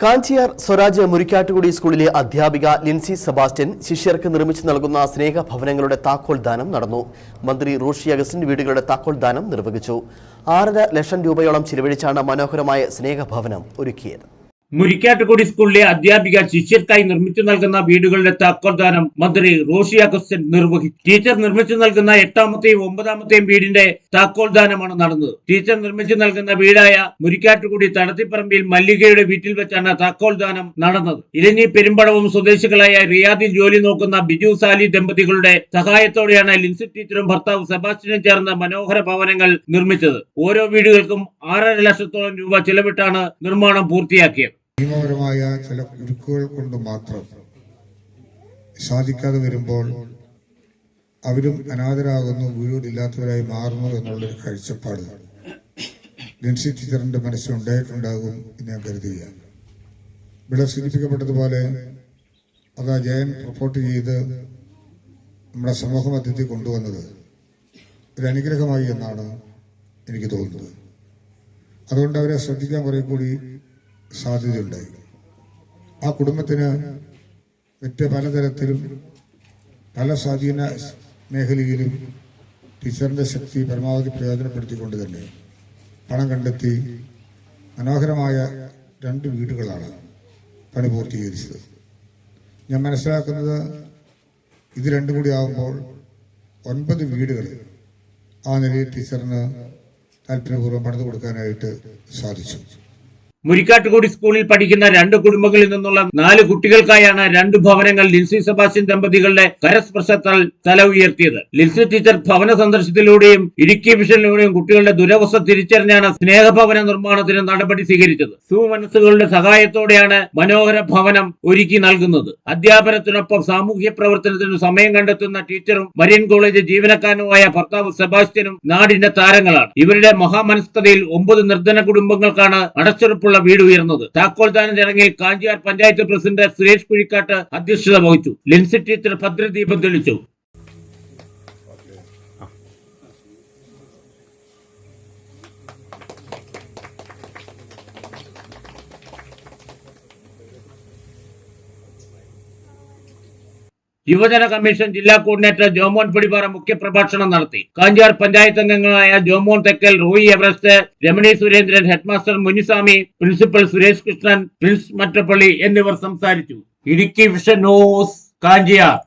കാഞ്ചിയാർ സ്വരാജ് മുരിക്കാട്ടുകുടി സ്കൂളിലെ അധ്യാപിക ലിൻസി സെബാസ്റ്റ്യൻ ശിഷ്യർക്ക് നിർമ്മിച്ചു നൽകുന്ന സ്നേഹഭവനങ്ങളുടെ താക്കോൽദാനം നടന്നു. മന്ത്രി റോഷി അഗസ്റ്റിൻ വീടുകളുടെ താക്കോൽദാനം നിർവഹിച്ചു. 6.5 ലക്ഷം രൂപയോളം ചിലവഴിച്ചാണ് മനോഹരമായ സ്നേഹഭവനം ഒരുക്കിയത്. മുരിക്കാട്ടുകുടി സ്കൂളിലെ അധ്യാപിക ശിഷ്യർക്കായി നിർമ്മിച്ചു നൽകുന്ന വീടുകളുടെ താക്കോൽദാനം മന്ത്രി റോഷി അഗസ്റ്റിൻ നിർവഹിച്ചു. ടീച്ചർ നിർമ്മിച്ചു നൽകുന്ന 8ാമത്തെയും 9ാമത്തെയും വീടിന്റെ താക്കോൽദാനമാണ് നടന്നത്. ടീച്ചർ നിർമ്മിച്ചു നൽകുന്ന വീടായ മുരിക്കാട്ടുകുടി തടത്തിപ്പറമ്പിൽ മല്ലികയുടെ വീട്ടിൽ വെച്ചാണ് താക്കോൽദാനം നടന്നത്. ഇലഞ്ഞി പെരുമ്പടവും സ്വദേശികളായ റിയാദിൽ ജോലി നോക്കുന്ന ബിജു സാലി ദമ്പതികളുടെ സഹായത്തോടെയാണ് ലിൻസി ടീച്ചറും ഭർത്താവ് സെബാസ്റ്റ്യനും ചേർന്ന് മനോഹര ഭവനങ്ങൾ നിർമ്മിച്ചത്. ഓരോ വീടുകൾക്കും 6.5 ലക്ഷത്തോളം രൂപ ചിലവിട്ടാണ് നിർമ്മാണം പൂർത്തിയാക്കിയത്. നിയമപരമായ ചില കുരുക്കുകൾ കൊണ്ട് മാത്രം സാധിക്കാതെ വരുമ്പോൾ അവരും അനാഥരാകുന്നു, വീടുകളില്ലാത്തവരായി മാറുന്നു എന്നുള്ളൊരു കാഴ്ചപ്പാട് ലിൻസി ടീച്ചറിന്റെ മനസ്സിലുണ്ടായിട്ടുണ്ടാകും എന്ന് ഞാൻ കരുതുകയാണ്. ഇവിടെ സൂചിപ്പിക്കപ്പെട്ടതുപോലെ അത് ജയൻ റിപ്പോർട്ട് ചെയ്ത് നമ്മുടെ സമൂഹ മധ്യത്തിൽ കൊണ്ടുവന്നത് ഒരു അനുഗ്രഹമായി എന്നാണ് എനിക്ക് തോന്നുന്നത്. അതുകൊണ്ട് അവരെ ശ്രദ്ധിക്കാൻ കുറെ കൂടി സാധ്യതയുണ്ടായി. ആ കുടുംബത്തിന് മറ്റ് പലതരത്തിലും പല സ്വാധീന മേഖലയിലും ടീച്ചറിന്റെ ശക്തി പരമാവധി പ്രയോജനപ്പെടുത്തിക്കൊണ്ട് തന്നെ പണം കണ്ടെത്തി മനോഹരമായ 2 വീടുകളാണ് പണി പൂർത്തീകരിച്ചത്. ഞാൻ മനസ്സിലാക്കുന്നത് ഇത് രണ്ടും കൂടി ആകുമ്പോൾ 9 വീടുകൾ ആ നിലയിൽ ടീച്ചറിന് താല്പര്യപൂർവ്വം പണിത് കൊടുക്കാനായിട്ട് സാധിച്ചു. മുരിക്കാട്ടുകുടി സ്കൂളിൽ പഠിക്കുന്ന 2 കുടുംബങ്ങളിൽ നിന്നുള്ള 4 കുട്ടികൾക്കായാണ് 2 ഭവനങ്ങൾ ലിൻസി സെബാസ്റ്റ്യൻ ദമ്പതികളുടെ കരസ്പർശത്താൽ തല ഉയർത്തിയത്. ലിൻസി ടീച്ചർ ഭവന സന്ദർശനത്തിലൂടെയും ഇടുക്കി വിഷനിലൂടെയും കുട്ടികളുടെ ദുരവസ്ഥ തിരിച്ചറിഞ്ഞാണ് സ്നേഹഭവന നിർമ്മാണത്തിന് നടപടി സ്വീകരിച്ചത്. സുമനസ്സുകളുടെ സഹായത്തോടെയാണ് മനോഹര ഭവനം ഒരുക്കി നൽകുന്നത്. അധ്യാപനത്തിനൊപ്പം സാമൂഹ്യ പ്രവർത്തനത്തിന് സമയം കണ്ടെത്തുന്ന ടീച്ചറും മരിയൻ കോളേജ് ജീവനക്കാരനുമായ ഭർത്താവ് സെബാസ്റ്റ്യനും നാടിന്റെ താരങ്ങളാണ്. ഇവരുടെ മഹാമനസ്കതയിൽ 9 നിർധന കുടുംബങ്ങൾക്കാണ് അടച്ചുറപ്പ് വീട് ഉയർന്നത്. താക്കോൽദാന ചടങ്ങിൽ കാഞ്ചിയാർ പഞ്ചായത്ത് പ്രസിഡന്റ് സുരേഷ് കുഴിക്കാട്ട് അധ്യക്ഷത വഹിച്ചു. ലിൻസി ടീച്ചർ ഭദ്രദീപം തെളിച്ചു. യുവജന കമ്മീഷൻ ജില്ലാ കോർഡിനേറ്റർ ജോമോൻ പടിപ്പാറ മുഖ്യപ്രഭാഷണം നടത്തി. കാഞ്ചിയാർ പഞ്ചായത്ത് അംഗങ്ങളായ Jomon Thekkal, Roy Everest, Ramani Surendran, headmaster Muniswamy, principal Suresh Krishnan, Prince Mattappally എന്നിവർ സംസാരിച്ചു. Idukki vision news, Kanchiyar.